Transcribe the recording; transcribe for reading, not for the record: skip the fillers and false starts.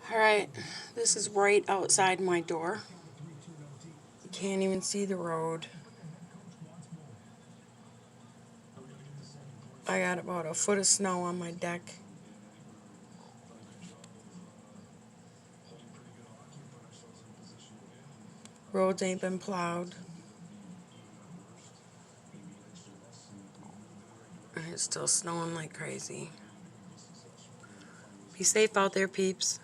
Alright, this is right outside my door. You can't even see the road. I got about a foot of snow on my deck. Roads ain't been plowed. And it's still snowing like crazy. Be safe out there, peeps.